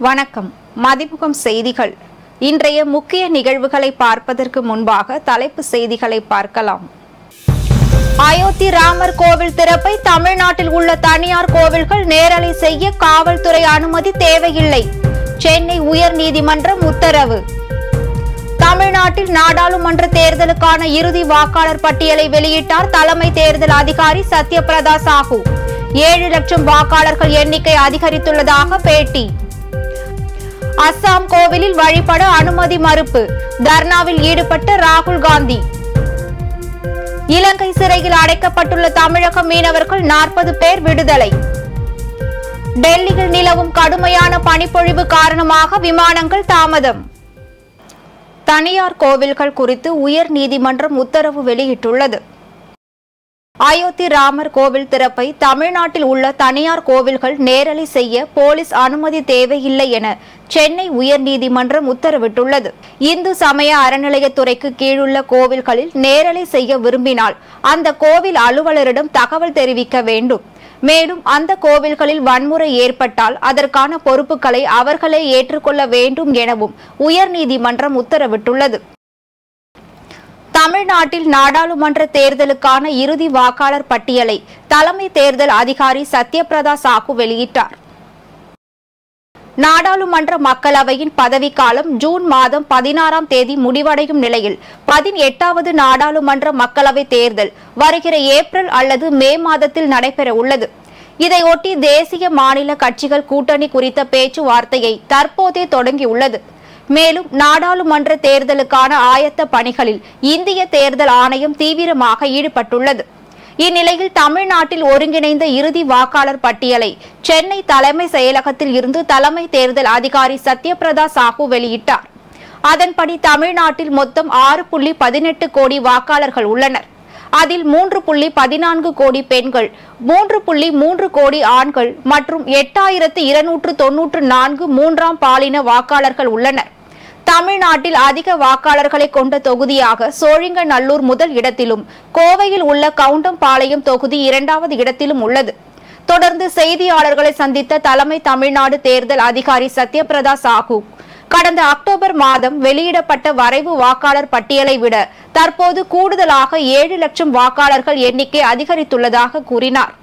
வணக்கம். மதிமுகம் செய்திகள். இன்றைய முக்கிய நிகழ்வுகளை பார்ப்பதற்கு முன்பாக தலைப்பு செய்திகளை பார்க்கலாம். அயோத்தி ராமர் கோவில் திறப்பை தமிழ்நாட்டில் உள்ள தனியார் கோவில்கள் நேரலை செய்ய காவல்துறை அனுமதி தேவையில்லை. சென்னை உயர்நீதிமன்றம் உத்தரவு. தமிழ்நாட்டில் நாடாளுமன்ற தேர்தலுக்கான இறுதி வாக்காளர் பட்டியலை வெளியிட்டார் தலைமை தேர்தல் அதிகாரி சத்யபிரதா சாஹூ. 7 லட்சம் வாக்காளர்கள் எண்ணிக்கை அதிகரித்துள்ளதாக பேட்டி. அஸ்ஸாம் கோவிலில் வழிபட அனுமதி மறுப்பு. தர்ணாவில் ஈடுபட்ட ராகுல் காந்தி. இலங்கை சிறையில் அடைக்கப்பட்டுள்ள தமிழக மீனவர்கள் 40 பேர் விடுதலை. டெல்லியில் நிலவும் கடுமையான பனிப்பொழிவு காரணமாக விமானங்கள் தாமதம். தனியார் கோவில்கள் குறித்து உயர் நீதிமன்றம் உத்தரவு வெளியிட்டுள்ளது. அயோத்தி ராமர் கோவில் திறப்பை தமிழ்நாட்டில் உள்ள தனியார் கோவில்கள் நேரலை செய்ய போலீஸ் அனுமதி தேவையில்லை என சென்னை உயர்நீதிமன்றம் உத்தரவிட்டுள்ளது. இந்து சமய அறநிலையத்துறைக்கு கீழுள்ள கோவில்களில் நேரலை செய்ய விரும்பினால் அந்த கோவில் அலுவலரிடம் தகவல் தெரிவிக்க வேண்டும். மேலும் அந்த கோவில்களில் வன்முறை ஏற்பட்டால் அதற்கான பொறுப்புகளை அவர்களே ஏற்றுக்கொள்ள வேண்டும் எனவும் உயர்நீதிமன்றம் உத்தரவிட்டுள்ளது. தமிழ்நாட்டில் நாடாளுமன்ற தேர்தலுக்கான இறுதி வாக்காளர் பட்டியலை தலைமை தேர்தல் அதிகாரி சத்யபிரதா சாஹூ வெளியிட்டார். நாடாளுமன்ற மக்களவையின் பதவிக்காலம் ஜூன் மாதம் 16ஆம் தேதி முடிவடையும் நிலையில் 18வது நாடாளுமன்ற மக்களவை தேர்தல் வருகிற ஏப்ரல் அல்லது மே மாதத்தில் நடைபெற உள்ளது. இதையொட்டி தேசிய மாநில கட்சிகள் கூட்டணி குறித்த பேச்சுவார்த்தையை தற்போதே தொடங்கியுள்ளது. மேலும் நாடாளுமன்ற தேர்தலுக்கான ஆயத்த பணிகளில் இந்திய தேர்தல் ஆணையம் தீவிரமாக ஈடுபட்டுள்ளது. இந்நிலையில் தமிழ்நாட்டில் ஒருங்கிணைந்த இறுதி வாக்காளர் பட்டியலை சென்னை தலைமை செயலகத்தில் இருந்து தலைமை தேர்தல் அதிகாரி சத்யபிரதா சாஹூ வெளியிட்டார். அதன்படி தமிழ்நாட்டில் மொத்தம் 6.18 கோடி வாக்காளர்கள் உள்ளனர். அதில் 3.14 கோடி பெண்கள், 3.3 கோடி ஆண்கள் மற்றும் 8294 மூன்றாம் பாலின வாக்காளர்கள் உள்ளனர். தமிழ்நாட்டில் அதிக வாக்காளர்களை கொண்ட தொகுதியாக சோழிங்கநல்லூர் முதல் இடத்திலும், கோவையில் உள்ள கவுண்டம்பாளையம் தொகுதி 2வது இடத்திலும் உள்ளது. தொடர்ந்து செய்தியாளர்களை சந்தித்த தலைமை தமிழ்நாடு தேர்தல் அதிகாரி சத்யபிரதா சாஹூ, கடந்த அக்டோபர் மாதம் வெளியிடப்பட்ட வரைவு வாக்காளர் பட்டியலை விட தற்போது கூடுதலாக 7 லட்சம் வாக்காளர்கள் எண்ணிக்கை அதிகரித்துள்ளதாக கூறினார்.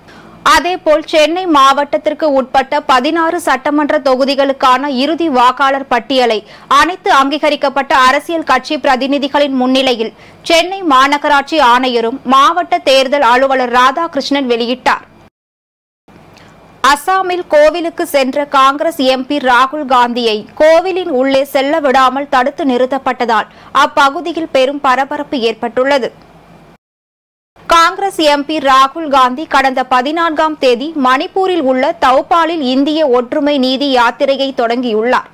அதேபோல் சென்னை மாவட்டத்திற்கு உட்பட்ட 16 சட்டமன்ற தொகுதிகளுக்கான இறுதி வாக்காளர் பட்டியலை அனைத்து அங்கீகரிக்கப்பட்ட அரசியல் கட்சி பிரதிநிதிகளின் முன்னிலையில் சென்னை மாநகராட்சி ஆணையரும் மாவட்ட தேர்தல் அலுவலர் ராதாகிருஷ்ணன் வெளியிட்டார். அஸ்ஸாமில் கோவிலுக்கு சென்ற காங்கிரஸ் எம்பி ராகுல் காந்தியை கோவிலின் உள்ளே செல்ல விடாமல் தடுத்து நிறுத்தப்பட்டதால் அப்பகுதியில் பெரும் பரபரப்பு ஏற்பட்டுள்ளது. காங்கிரஸ் எம்பி ராகுல் காந்தி கடந்த 14ஆம் தேதி மணிப்பூரில் உள்ள தௌபாலில் இந்திய ஒற்றுமை நீதி யாத்திரையை தொடங்கியுள்ளார்.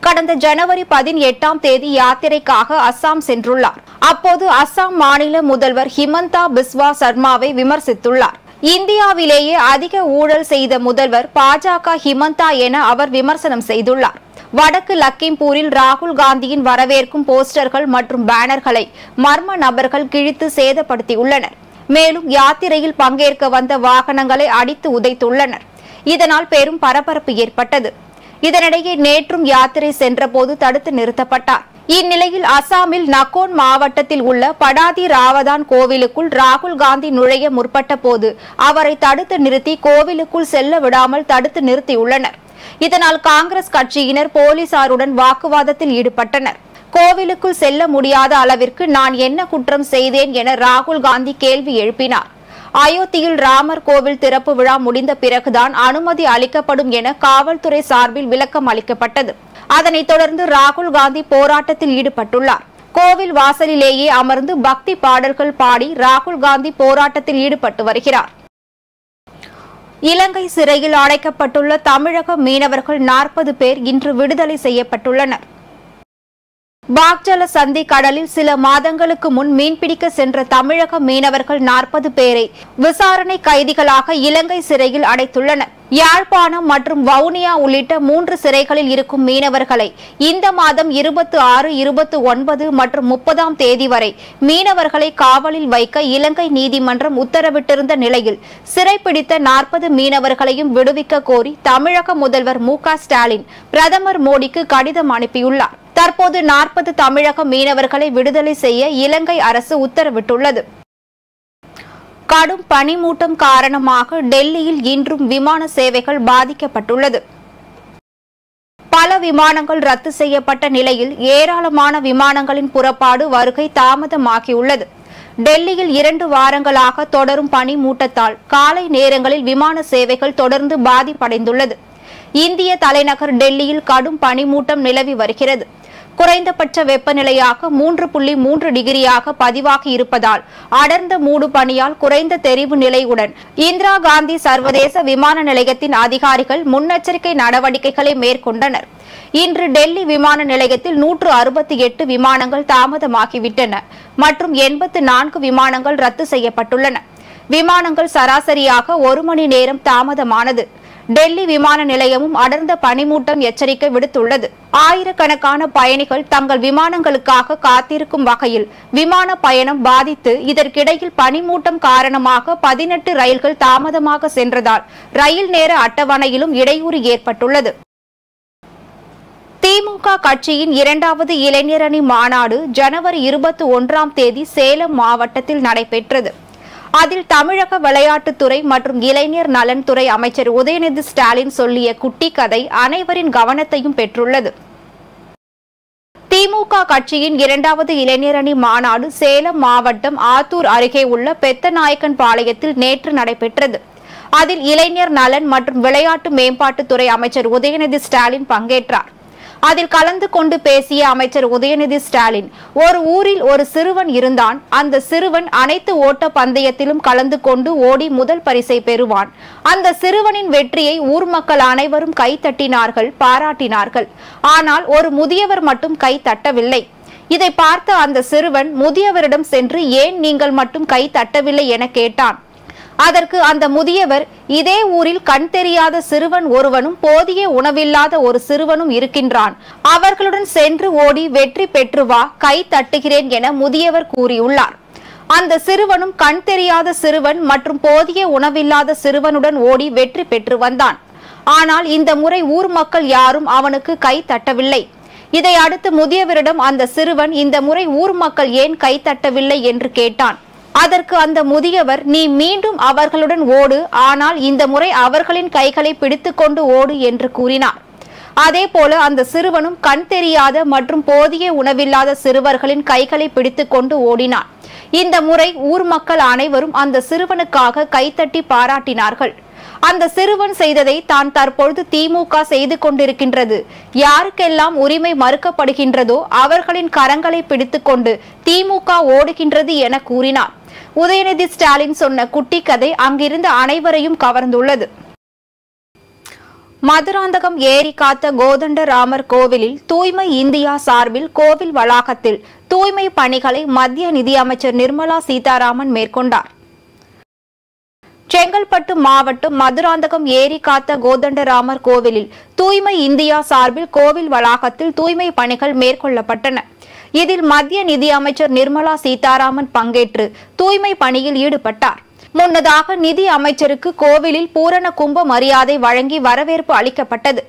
கடந்த ஜனவரி 18ஆம் தேதி யாத்திரைக்காக அஸ்ஸாம் சென்றுள்ளார். அப்போது அஸ்ஸாம் மாநில முதல்வர் ஹிமந்தா பிஸ்வா சர்மாவை விமர்சித்துள்ளார். இந்தியாவிலேயே அதிக ஊழல் செய்த முதல்வர் பாஜக ஹிமந்தா என அவர் விமர்சனம் செய்துள்ளார். வடக்கு லக்கிம்பூரில் ராகுல் காந்தியின் வரவேற்கும் போஸ்டர்கள் மற்றும் பேனர்களை மர்ம நபர்கள் கிழித்து சேதப்படுத்தியுள்ளனர். மேலும் யாத்திரையில் பங்கேற்க வந்த வாகனங்களை அடித்து உதைத்துள்ளனர். இதனால் பெரும் பரபரப்பு ஏற்பட்டது. இதனிடையே நேற்றும் யாத்திரை சென்றபோது தடுத்து நிறுத்தப்பட்டார். இந்நிலையில் அஸ்ஸாமில் நகோன் மாவட்டத்தில் உள்ள படாதி ராவதான் கோவிலுக்குள் ராகுல் காந்தி நுழைய முற்பட்ட போது அவரை தடுத்து நிறுத்தி கோவிலுக்குள் செல்ல விடாமல் தடுத்து நிறுத்தியுள்ளனர். இதனால் காங்கிரஸ் கட்சியினர் போலீசாருடன் வாக்குவாதத்தில் ஈடுபட்டனர். கோவிலுக்குள் செல்ல முடியாத அளவிற்கு நான் என்ன குற்றம் செய்தேன் என ராகுல் காந்தி கேள்வி எழுப்பினார். அயோத்தியில் ராமர் கோவில் திறப்பு விழா முடிந்த பிறகுதான் அனுமதி அளிக்கப்படும் என காவல்துறை சார்பில் விளக்கம் அளிக்கப்பட்டது. அதனைத் தொடர்ந்து ராகுல் காந்தி போராட்டத்தில் ஈடுபட்டுள்ளார். கோவில் வாசலிலேயே அமர்ந்து பக்தி பாடல்கள் பாடி ராகுல் காந்தி போராட்டத்தில் ஈடுபட்டு வருகிறார். இலங்கை சிறையில் அடைக்கப்பட்டுள்ள தமிழக மீனவர்கள் 40 பேர் இன்று விடுதலை செய்யப்பட்டுள்ளனர். பாக்ஜல சந்தி கடலில் சில மாதங்களுக்கு முன் மீன்பிடிக்க சென்ற தமிழக மீனவர்கள் 40 பேரை விசாரணை கைதிகளாக இலங்கை சிறையில் அடைத்துள்ளனர். யாழ்ப்பாணம் மற்றும் வவுனியா உள்ளிட்ட 3 சிறைகளில் இருக்கும் மீனவர்களை இந்த மாதம் 26, 29 மற்றும் 30ஆம் தேதி வரை மீனவர்களை காவலில் வைக்க இலங்கை நீதிமன்றம் உத்தரவிட்டிருந்த நிலையில் சிறைப்பிடித்த 40 மீனவர்களையும் விடுவிக்க கோரி தமிழக முதல்வர் மு.க.ஸ்டாலின் பிரதமர் மோடிக்கு கடிதம் அனுப்பியுள்ளார். தற்போது 40 தமிழக மீனவர்களை விடுதலை செய்ய இலங்கை அரசு உத்தரவிட்டுள்ளது. கடும் பனிமூட்டம் காரணமாக டெல்லியில் இன்றும் விமான சேவைகள் பாதிக்கப்பட்டுள்ளது. பல விமானங்கள் ரத்து செய்யப்பட்ட நிலையில் ஏராளமான விமானங்களின் புறப்பாடு வருகை தாமதமாகியுள்ளது. டெல்லியில் 2 வாரங்களாக தொடரும் பனிமூட்டத்தால் காலை நேரங்களில் விமான சேவைகள் தொடர்ந்து பாதிப்படைந்துள்ளது. இந்திய தலைநகர் டெல்லியில் கடும் பனிமூட்டம் நிலவி வருகிறது. குறைந்தபட்ச வெப்பநிலையாக 3.3 டிகிரியாக பதிவாகி இருப்பதால் அடர்ந்த மூடு பனியால் குறைந்த தெரிவு நிலையுடன் இந்திரா காந்தி சர்வதேச விமான நிலையத்தின் அதிகாரிகள் முன்னெச்சரிக்கை நடவடிக்கைகளை மேற்கொண்டனர். இன்று டெல்லி விமான நிலையத்தில் 168 விமானங்கள் தாமதமாகிவிட்டன மற்றும் 84 விமானங்கள் ரத்து செய்யப்பட்டுள்ளன. விமானங்கள் சராசரியாக 1 மணி நேரம் தாமதமானது. டெல்லி விமான நிலையமும் அடர்ந்த பனிமூட்டம் எச்சரிக்கை விடுத்துள்ளது. ஆயிரக்கணக்கான பயணிகள் தங்கள் விமானங்களுக்காக காத்திருக்கும் வகையில் விமான பயணம் பாதித்து இதற்கிடையில் பனிமூட்டம் காரணமாக 18 ரயில்கள் தாமதமாக சென்றதால் ரயில் நேர அட்டவணையிலும் இடையூறு ஏற்பட்டுள்ளது. திமுக கட்சியின் 2வது இளைஞரணி மாநாடு ஜனவரி 21ஆம் தேதி சேலம் மாவட்டத்தில் நடைபெற்றது. அதில் தமிழக விளையாட்டுத்துறை மற்றும் இளைஞர் நலன்துறை அமைச்சர் உதயநிதி ஸ்டாலின் சொல்லிய குட்டி கதை அனைவரின் கவனத்தையும் பெற்றுள்ளது. திமுக கட்சியின் 2வது இளைஞரணி மாநாடு சேலம் மாவட்டம் ஆத்தூர் அருகே உள்ள பெத்தநாயக்கன் பாளையத்தில் நேற்று நடைபெற்றது. அதில் இளைஞர் நலன் மற்றும் விளையாட்டு மேம்பாட்டுத்துறை அமைச்சர் உதயநிதி ஸ்டாலின் பங்கேற்றார். அதில் கலந்து கொண்டு பேசிய அமைச்சர் உதயநிதி ஸ்டாலின், ஒரு ஊரில் ஒரு சிறுவன் இருந்தான். அந்த சிறுவன் அனைத்து ஓட்ட பந்தயத்திலும் கலந்து கொண்டு ஓடி முதல் பரிசை பெறுவான். அந்த சிறுவனின் வெற்றியை ஊர் மக்கள் அனைவரும் கை தட்டினார்கள், பாராட்டினார்கள். ஆனால் ஒரு முதியவர் மட்டும் கை தட்டவில்லை. இதை பார்த்த அந்த சிறுவன் முதியவரிடம் சென்று, ஏன் நீங்கள் மட்டும் கை தட்டவில்லை என கேட்டான். அதற்கு அந்த முதியவர், இதே ஊரில் கண் தெரியாத சிறுவன் ஒருவனும் போதிய உணவில்லாத ஒரு சிறுவனும் இருக்கின்றான். அவர்களுடன் சென்று ஓடி வெற்றி பெற்று வா, கை தட்டுகிறேன் என முதியவர் கூறியுள்ளார். அந்த சிறுவனும் கண் தெரியாத சிறுவன் மற்றும் போதிய உணவில்லாத சிறுவனுடன் ஓடி வெற்றி பெற்று வந்தான். ஆனால் இந்த முறை ஊர் மக்கள் யாரும் அவனுக்கு கை தட்டவில்லை. இதை அடுத்து முதியவரிடம் அந்த சிறுவன், இந்த முறை ஊர் மக்கள் ஏன் கை தட்டவில்லை என்று கேட்டான். அதற்கு அந்த முதியவர், நீ மீண்டும் அவர்களுடன் ஓடு, ஆனால் இந்த முறை அவர்களின் கைகளை பிடித்துக்கொண்டு ஓடு என்று கூறினார். அதேபோல அந்த சிறுவனும் கண் தெரியாத மற்றும் போதிய உணவில்லாத சிறுவர்களின் கைகளை பிடித்துக்கொண்டு ஓடினான். இந்த முறை ஊர் மக்கள் அனைவரும் அந்த சிறுவனுக்காக கைத்தட்டி பாராட்டினார்கள். அந்த சிறுவன் செய்ததை தான் தற்பொழுது திமுக செய்து கொண்டிருக்கின்றது. யாருக்கெல்லாம் உரிமை மறுக்கப்படுகின்றதோ அவர்களின் கரங்களை பிடித்துக்கொண்டு திமுக ஓடுகின்றது என கூறினார். உதயநிதி ஸ்டாலின் சொன்ன குட்டி கதை அங்கிருந்த அனைவரையும் கவர்ந்துள்ளது. மதுராந்தகம் ஏரி காத்த கோதண்டராமர் கோவிலில் தூய்மை இந்தியா சார்பில் கோவில் வளாகத்தில் தூய்மை பணிகளை மத்திய நிதியமைச்சர் நிர்மலா சீதாராமன் மேற்கொண்டார். செங்கல்பட்டு மாவட்டம் மதுராந்தகம் ஏரி காத்த கோதண்டராமர் கோவிலில் தூய்மை இந்தியா சார்பில் கோவில் வளாகத்தில் தூய்மை பணிகள் மேற்கொள்ளப்பட்டன. இதில் மத்திய நிதியமைச்சர் நிர்மலா சீதாராமன் பங்கேற்று தூய்மை பணியில் ஈடுபட்டார். முன்னதாக நிதி அமைச்சருக்கு கோவிலில் பூரண கும்ப மரியாதை வழங்கி வரவேற்பு அளிக்கப்பட்டது.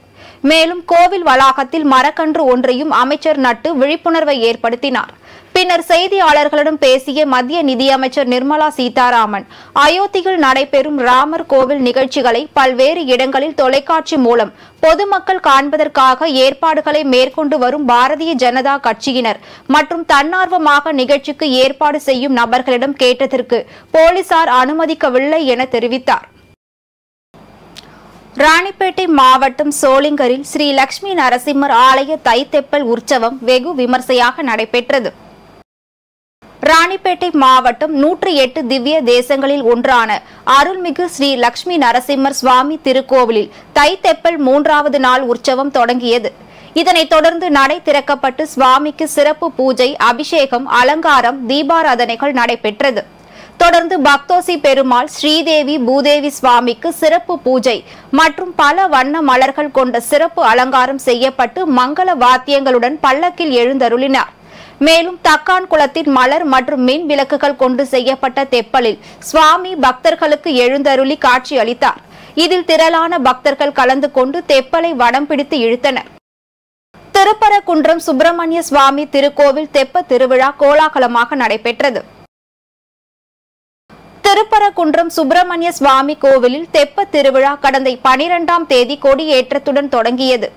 மேலும் கோவில் வளாகத்தில் மரக்கன்று ஒன்றையும் அமைச்சர் நட்டு விழிப்புணர்வை ஏற்படுத்தினார். பின்னர் செய்தியாளர்களிடம் பேசிய மத்திய நிதியமைச்சர் நிர்மலா சீதாராமன், அயோத்தியில் நடைபெறும் ராமர் கோவில் நிகழ்ச்சிகளை பல்வேறு இடங்களில் தொலைக்காட்சி மூலம் பொதுமக்கள் காண்பதற்காக ஏற்பாடுகளை மேற்கொண்டு வரும் பாரதிய ஜனதா கட்சியினர் மற்றும் தன்னார்வமாக நிகழ்ச்சிக்கு ஏற்பாடு செய்யும் நபர்களிடம் கேட்டதற்கு போலீசார் அனுமதிக்கவில்லை என தெரிவித்தார். ராணிப்பேட்டை மாவட்டம் சோளிங்கரில் ஸ்ரீ லட்சுமி நரசிம்மர் ஆலய தைத்தெப்பல் உற்சவம் வெகு விமர்சையாக நடைபெற்றது. ராணிப்பேட்டை மாவட்டம் 108 திவ்ய தேசங்களில் ஒன்றான அருள்மிகு ஸ்ரீ லட்சுமி நரசிம்மர் சுவாமி திருக்கோவிலில் தைத்தெப்பல் 3வது நாள் உற்சவம் தொடங்கியது. இதனைத் தொடர்ந்து நடை திறக்கப்பட்டு சுவாமிக்கு சிறப்பு பூஜை, அபிஷேகம், அலங்காரம், தீபாராதனைகள் நடைபெற்றது. தொடர்ந்து பக்தோசி பெருமாள், ஸ்ரீதேவி, பூதேவி சுவாமிக்கு சிறப்பு பூஜை மற்றும் பல வண்ண மலர்கள் கொண்ட சிறப்பு அலங்காரம் செய்யப்பட்டு மங்கள வாத்தியங்களுடன் பல்லக்கில் எழுந்தருளினார். மேலும் தக்கான் குளத்தின் மலர் மற்றும் மின் விளக்குகள் கொண்டு செய்யப்பட்ட தெப்பலில் சுவாமி பக்தர்களுக்கு எழுந்தருளி காட்சி அளித்தார். இதில் திரளான பக்தர்கள் கலந்து கொண்டு தெப்பலை வடம் பிடித்து இழுத்தனர். திருப்பரங்குன்றம் சுப்பிரமணிய சுவாமி திருக்கோவில் தெப்ப திருவிழா கோலாகலமாக நடைபெற்றது. திருப்பரங்குன்றம் சுப்பிரமணிய சுவாமி கோவிலில் தெப்ப திருவிழா கடந்த 12ஆம் தேதி கொடியேற்றத்துடன் தொடங்கியது.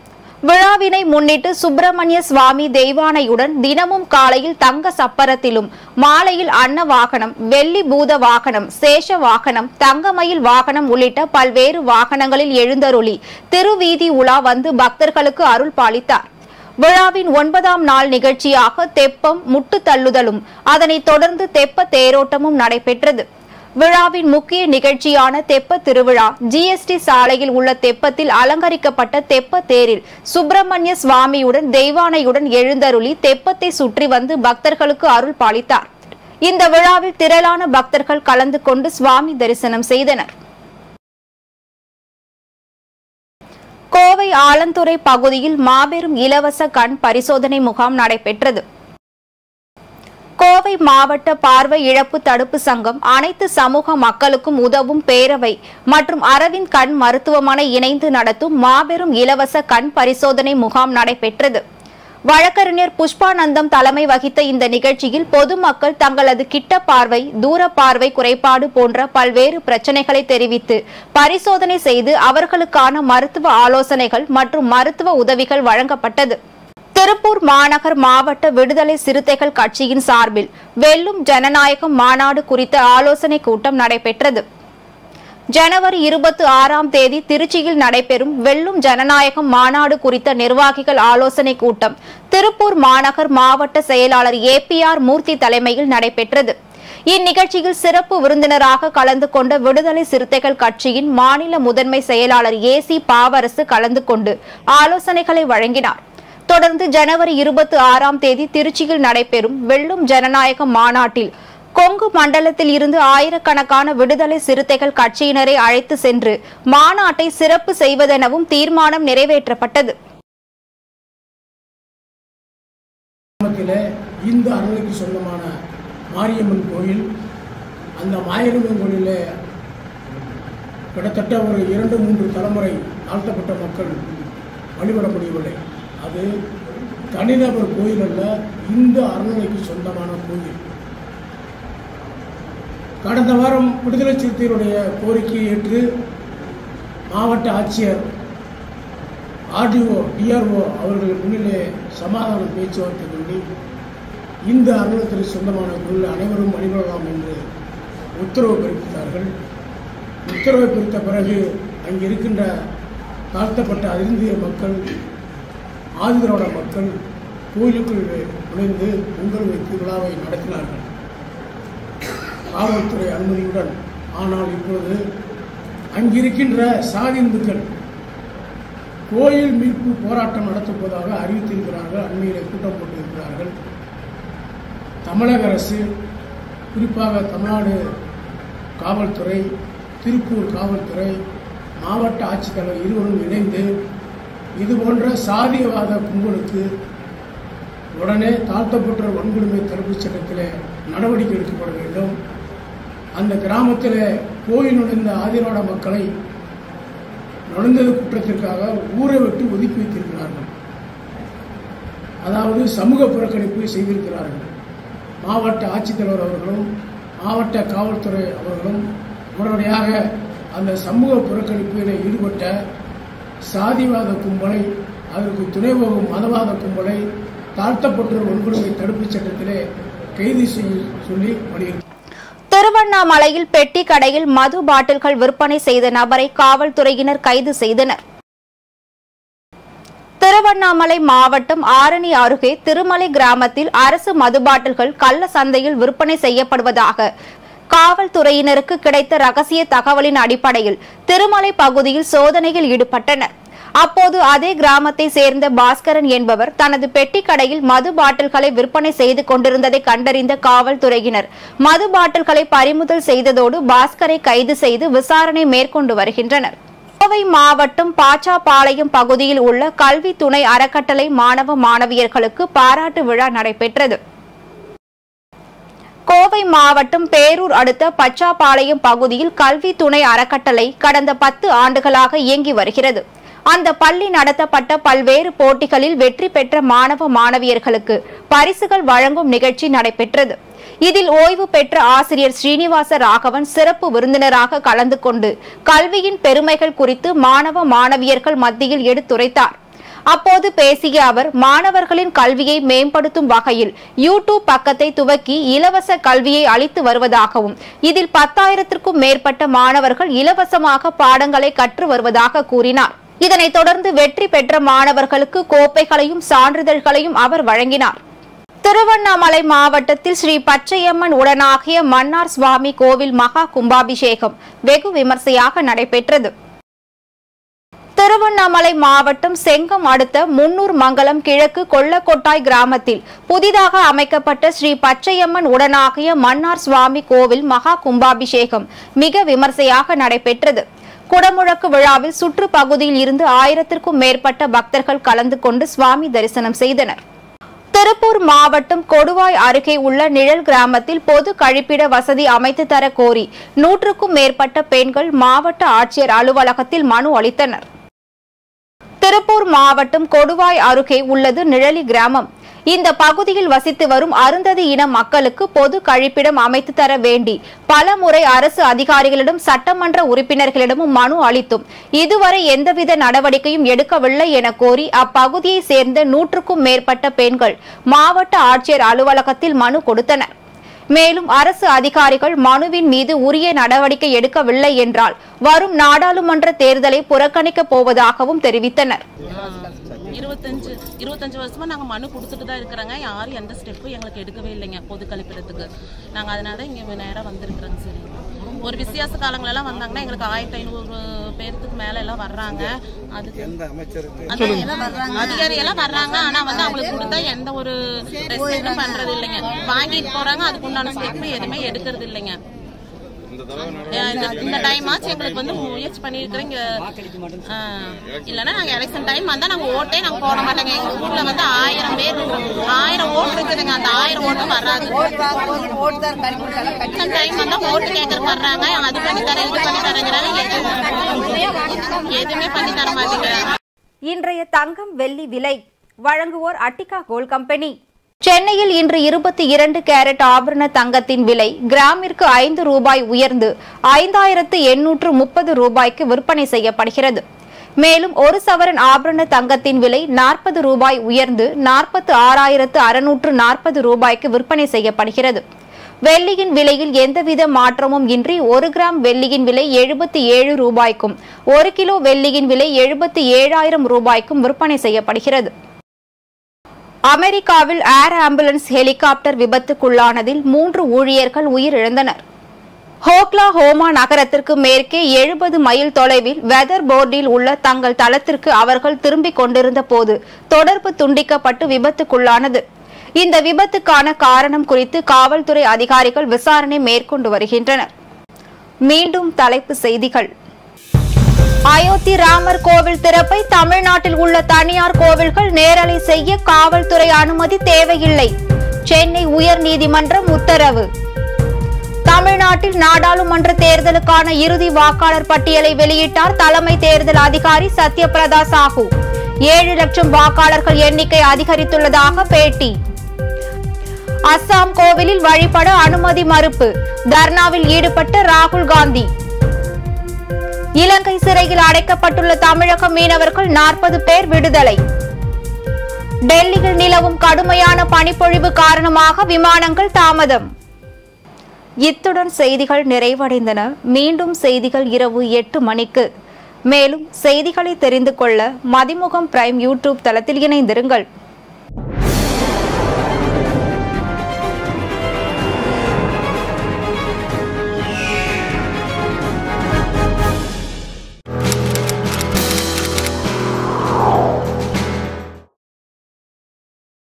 விழாவினை முன்னிட்டு சுப்பிரமணிய சுவாமி தெய்வானையுடன் தினமும் காலையில் தங்க சப்பரத்திலும், மாலையில் அன்ன வாகனம், வெள்ளி பூத வாகனம், சேஷ வாகனம், தங்கமயில் வாகனம் உள்ளிட்ட பல்வேறு வாகனங்களில் எழுந்தருளி திருவீதி உலா வந்து பக்தர்களுக்கு அருள் பாலித்தார். விழாவின் 9ஆம் நாள் நிகழ்ச்சியாக தெப்பம், முட்டு தள்ளுதலும், அதனைத் தொடர்ந்து தெப்ப தேரோட்டமும் நடைபெற்றது. விழாவின் முக்கிய நிகழ்ச்சியான தெப்ப திருவிழா ஜிஎஸ்டி சாலையில் உள்ள தெப்பத்தில் அலங்கரிக்கப்பட்ட தெப்ப தேரில் சுப்பிரமணிய சுவாமியுடன் தெய்வானையுடன் எழுந்தருளி தெப்பத்தை சுற்றி வந்து பக்தர்களுக்கு அருள் பாலித்தார். இந்த விழாவில் திரளான பக்தர்கள் கலந்து கொண்டு சுவாமி தரிசனம் செய்தனர். கோவை ஆலந்துறை பகுதியில் மாபெரும் இலவச கண் பரிசோதனை முகாம் நடைபெற்றது. கோவை மாவட்ட பார்வை இழப்பு தடுப்பு சங்கம், அனைத்து சமூக மக்களுக்கும் உதவும் பேரவை மற்றும் அரவிந்த் கண் மருத்துவமனை இணைந்து நடத்தும் மாபெரும் இலவச கண் பரிசோதனை முகாம் நடைபெற்றது. வழக்கறிஞர் புஷ்பானந்தம் தலைமை வகித்த இந்த நிகழ்ச்சியில் பொதுமக்கள் தங்களது கிட்ட பார்வை, தூர பார்வை குறைபாடு போன்ற பல்வேறு பிரச்சனைகளை தெரிவித்து பரிசோதனை செய்து அவர்களுக்கான மருத்துவ ஆலோசனைகள் மற்றும் மருத்துவ உதவிகள் வழங்கப்பட்டது. திருப்பூர் மாநகர் மாவட்ட விடுதலை சிறுத்தைகள் கட்சியின் சார்பில் வெல்லும் ஜனநாயகம் மாநாடு குறித்த ஆலோசனை கூட்டம் நடைபெற்றது. ஜனவரி 26ஆம் தேதி திருச்சியில் நடைபெறும் வெல்லும் ஜனநாயகம் மாநாடு குறித்த நிர்வாகிகள் ஆலோசனை கூட்டம் திருப்பூர் மாநகர் மாவட்ட செயலாளர் ஏபிஆர் மூர்த்தி தலைமையில் நடைபெற்றது. இந்நிகழ்ச்சியில் சிறப்பு விருந்தினராக கலந்து கொண்ட விடுதலை சிறுத்தைகள் கட்சியின் மாநில முதன்மை செயலாளர் ஏசி பாவரசு கலந்து கொண்டு ஆலோசனைகளை வழங்கினார். தொடர்ந்து ஜனவரி 26ஆம் தேதி திருச்சியில் நடைபெறும் வெல்லும் ஜனநாயகம் மாநாட்டில் கொங்கு மண்டலத்தில் இருந்து ஆயிரக்கணக்கான விடுதலை சிறுத்தைகள் கட்சியினரை அழைத்து சென்று மாநாட்டை சிறப்பு செய்வதெனவும் தீர்மானம் நிறைவேற்றப்பட்டது. இந்த அருளுக்கு சொந்தமான மாரியம்மன் கோயில், அந்த மாரியம்மன் கோயிலில் கிட்டத்தட்ட ஒரு 2-3 தலைமுறை தாழ்த்தப்பட்ட மக்கள் வழிபட முடியவில்லை. அது தனிநபர் கோயில் அல்ல, இந்த அருளுக்கு சொந்தமான கோயில். கடந்த வாரம் விடுதலை சிறுத்தைகளுடைய கோரிக்கையை ஏற்று மாவட்ட ஆட்சியர், ஆர்டிஓ, டிஆர்ஓ அவர்கள் முன்னிலே சமாதான பேச்சுவார்த்தை கொண்டு இந்த அருளத்திற்கு சொந்தமான கோயில் அனைவரும் வழிபடலாம் என்று உத்தரவு பிறப்பித்தார்கள். உத்தரவை பிறத்த பிறகு அங்கு இருக்கின்ற தாழ்த்தப்பட்ட அதிர்ந்திய மக்கள், ஆதிதிராவிட மக்கள் கோயிலுக்குள் நுழைந்து பொங்கல் வைத்து விழாவை நடத்தினார்கள் காவல்துறை அனுமதியுடன். ஆனால் இப்பொழுது அங்கிருக்கின்ற சாதி இந்துக்கள் கோயில் மீட்பு போராட்டம் நடத்துவதாக அறிவித்திருக்கிறார்கள். அண்மையிலே கூட்டம் போட்டிருக்கிறார்கள். தமிழக அரசு, குறிப்பாக தமிழ்நாடு காவல்துறை, திருப்பூர் காவல்துறை, மாவட்ட ஆட்சித்தலைவர் இருவரும் இணைந்து இதுபோன்ற சாதியவாத கும்பலுக்கு உடனே தாழ்த்தப்பட்ட வன்கொடுமை தடுப்புச் சட்டத்தில் நடவடிக்கை எடுக்கப்பட வேண்டும். அந்த கிராமத்தில் கோயில் நுழைந்த ஆதிராவிட மக்களை நுழைந்தது குற்றத்திற்காக ஊரை விட்டு ஒதுக்கி வைத்திருக்கிறார்கள். அதாவது சமூக புறக்கணிப்பு செய்திருக்கிறார்கள். மாவட்ட ஆட்சித்தலைவர் அவர்களும் மாவட்ட காவல்துறை அவர்களும் உடனடியாக அந்த சமூக புறக்கணிப்பில் ஈடுபட்ட சாதிவாத கும்பலை, அதற்கு துணை போகும் மதவாத கும்பலை தாழ்த்தப்பட்டோர் வன்கொடுமை தடுப்புச் சட்டத்திலே கைது செய்ய சொல்லி வலியுறுத்தி திருவண்ணாமலையில் பெட்டி கடையில் மது பாட்டில்கள் விற்பனை செய்த நபரை காவல்துறையினர் கைது செய்தனர். திருவண்ணாமலை மாவட்டம் ஆரணி அருகே திருமலை கிராமத்தில் அரசு மது பாட்டில்கள் கள்ள சந்தையில் விற்பனை செய்யப்படுவதாக காவல்துறையினருக்கு கிடைத்த ரகசிய தகவலின் அடிப்படையில் திருமலை பகுதியில் சோதனையில் ஈடுபட்டனர். அப்போது அதே கிராமத்தை சேர்ந்த பாஸ்கரன் என்பவர் தனது பெட்டி கடையில் மது பாட்டில்களை விற்பனை செய்து கொண்டிருந்ததை கண்டறிந்த காவல்துறையினர் மது பாட்டில்களை பறிமுதல் செய்ததோடு பாஸ்கரை கைது செய்து விசாரணை மேற்கொண்டு வருகின்றனர். கோவை மாவட்டம் பாச்சாபாளையம் பகுதியில் உள்ள கல்வி துணை அறக்கட்டளை மாணவ மாணவியர்களுக்கு பாராட்டு விழா நடைபெற்றது. கோவை மாவட்டம் பேரூர் அடுத்த பச்சாபாளையம் பகுதியில் கல்வி துணை அறக்கட்டளை கடந்த 10 ஆண்டுகளாக இயங்கி வருகிறது. அந்த பள்ளி நடத்தப்பட்ட பல்வேறு போட்டிகளில் வெற்றி பெற்ற மாணவ மாணவியர்களுக்கு பரிசுகள் வழங்கும் நிகழ்ச்சி நடைபெற்றது. இதில் ஓய்வு பெற்ற ஆசிரியர் ஸ்ரீனிவாச ராகவன் சிறப்பு விருந்தினராக கலந்து கொண்டு கல்வியின் பெருமைகள் குறித்து மாணவ மாணவியர்கள் மத்தியில் எடுத்துரைத்தார். அப்போது பேசிய அவர், மாணவர்களின் கல்வியை மேம்படுத்தும் வகையில் யூடியூப் பக்கத்தை துவக்கி இலவச கல்வியை அளித்து வருவதாகவும் இதில் 10,000க்கும் மேற்பட்ட மாணவர்கள் இலவசமாக பாடங்களை கற்று வருவதாக கூறினார். இதனைத் தொடர்ந்து வெற்றி பெற்ற மாணவர்களுக்கு கோப்பைகளையும் சான்றிதழ்களையும் அவர் வழங்கினார். திருவண்ணாமலை மாவட்டத்தில் ஸ்ரீ பச்சையம்மன் உடனாகிய மன்னார் சுவாமி கோவில் மகா கும்பாபிஷேகம் வெகு விமர்சையாக நடைபெற்றது. திருவண்ணாமலை மாவட்டம் செங்கம் அடுத்த முன்னூர் மங்கலம் கிழக்கு கொள்ளக்கொட்டாய் கிராமத்தில் புதிதாக அமைக்கப்பட்ட ஸ்ரீ பச்சையம்மன் உடனாகிய மன்னார் சுவாமி கோவில் மகா கும்பாபிஷேகம் மிக விமர்சையாக நடைபெற்றது. குடமுழக்கு விழாவில் சுற்று பகுதியில் இருந்து 1000க்கும் மேற்பட்ட பக்தர்கள் கலந்து கொண்டு சுவாமி தரிசனம் செய்தனர். திருப்பூர் மாவட்டம் கொடுவாய் அருகே உள்ள நிழல் கிராமத்தில் பொது கழிப்பிட வசதி அமைத்து தர கோரி 100க்கும் மேற்பட்ட பெண்கள் மாவட்ட ஆட்சியர் அலுவலகத்தில் மனு அளித்தனர். திருப்பூர் மாவட்டம் கொடுவாய் அருகே உள்ளது நிழலி கிராமம். இந்த பகுதியில் வசித்து வரும் அருந்ததி இன மக்களுக்கு பொது கழிப்பிடம் அமைத்து தர வேண்டி பல முறை அரசு அதிகாரிகளிடம் சட்டமன்ற உறுப்பினர்களிடமும் மனு அளித்தும் இதுவரை எந்தவித நடவடிக்கையும் எடுக்கவில்லை என கோரி அப்பகுதியை சேர்ந்த 100க்கும் மேற்பட்ட பெண்கள் மாவட்ட ஆட்சியர் அலுவலகத்தில் மனு கொடுத்தனர். மேலும் அரசு அதிகாரிகள் மனுவின் மீது உரிய நடவடிக்கை எடுக்கவில்லை என்றால் வரும் நாடாளுமன்ற தேர்தலை புறக்கணிக்கப் போவதாகவும் தெரிவித்தனர். 25 வருஷமா நாங்க மனு கொடுத்துட்டு தான் இருக்கிறாங்க. யாரும் எந்த ஸ்டெப்பும் எங்களுக்கு எடுக்கவே இல்லைங்க பொது கழிப்பிடத்துக்கு. நாங்க அதனால இங்க நேரா வந்திருக்கிறோங்க. சரி, ஒரு வித்தியாச காலங்களெல்லாம் வந்தாங்கன்னா எங்களுக்கு 1500 பேருக்கு மேல எல்லாம் வர்றாங்க. அதுக்கு அதிகாரி எல்லாம் வர்றாங்க. ஆனா அவங்களுக்கு கொடுத்தா எந்த ஒரு ரெஸ்பெக்டும் பண்றது இல்லைங்க. வாங்கிட்டு போறாங்க, அதுக்கு உண்டான ஸ்டெப் எதுவுமே எடுக்கிறது இல்லைங்க. இந்த டைம் ஆச்சு எங்களுக்கு முயற்சி பண்ணிருக்கிறோம். இல்லன்னா நாங்க எலெக்ஷன் டைம் வந்தா நாங்க ஓட்டே நாங்க போட மாட்டோங்க. எங்க ஊர்ல 1000 பேர் 1000 ஓட்டு இருக்குதுங்க. அந்த 1000 ஓட்டும் வராது. எலெக்ஷன் டைம் வந்தா ஓட்டு கேட்கறதுக்கு வர்றாங்க. அது பண்ணி தரேன் இது பண்ணி தரேங்கிறாங்க. எதுவுமே பண்ணி தர மாட்டேங்கிறாங்க. இன்றைய தங்கம் வெள்ளி விலை வழங்குவோர் அட்டிகா கோல்ட் கம்பெனி. சென்னையில் இன்று 22 கேரட் ஆபரண தங்கத்தின் விலை கிராமிற்கு 5 ரூபாய் உயர்ந்து 5830 ரூபாய்க்கு விற்பனை செய்யப்படுகிறது. மேலும் ஒரு சவரன் ஆபரண தங்கத்தின் விலை 40 ரூபாய் உயர்ந்து 46,640 ரூபாய்க்கு விற்பனை செய்யப்படுகிறது. வெள்ளியின் விலையில் எந்தவித மாற்றமும் இன்றி 1 கிராம் வெள்ளியின் விலை 77 ரூபாய்க்கும் 1 கிலோ வெள்ளியின் விலை 77,000 ரூபாய்க்கும் விற்பனை செய்யப்படுகிறது. அமெரிக்காவில் ஏர் ஆம்புலன்ஸ் ஹெலிகாப்டர் விபத்துக்குள்ளானதில் 3 ஊழியர்கள் உயிரிழந்தனர். ஓக்லஹோமா நகரத்திற்கு மேற்கே 70 மைல் தொலைவில் வெதர் போர்டில் உள்ள தங்கள் தளத்திற்கு அவர்கள் திரும்பிக் கொண்டிருந்த போது தொடர்பு துண்டிக்கப்பட்டு விபத்துக்குள்ளானது. இந்த விபத்துக்கான காரணம் குறித்து காவல்துறை அதிகாரிகள் விசாரணை மேற்கொண்டு வருகின்றனர். மீண்டும் தலைப்புச் செய்திகள். அயோத்தி ராமர் கோவில் திறப்பை தமிழ்நாட்டில் உள்ள தனியார் கோவில்கள் நேரலை செய்ய காவல்துறை அனுமதி தேவையில்லை. சென்னை உயர்நீதிமன்றம் உத்தரவு. தமிழ்நாட்டில் நாடாளுமன்ற தேர்தலுக்கான இறுதி வாக்காளர் பட்டியலை வெளியிட்டார் தலைமை தேர்தல் அதிகாரி சத்யபிரதா சாஹூ. 7 லட்சம் வாக்காளர்கள் எண்ணிக்கை அதிகரித்துள்ளதாக பேட்டி. அஸ்ஸாம் கோவிலில் வழிபட அனுமதி மறுப்பு. தர்ணாவில் ஈடுபட்ட ராகுல் காந்தி. இலங்கை சிறையில் அடைக்கப்பட்டுள்ள தமிழக மீனவர்கள் 40 பேர் விடுதலை. டெல்லியில் நிலவும் கடுமையான பனிப்பொழிவு காரணமாக விமானங்கள் தாமதம். இத்துடன் செய்திகள் நிறைவடைந்தன. மீண்டும் செய்திகள் இரவு 8 மணிக்கு. மேலும் செய்திகளை தெரிந்து கொள்ள மதிமுகம் பிரைம் யூடியூப் தளத்தில் இணைந்திருங்கள்.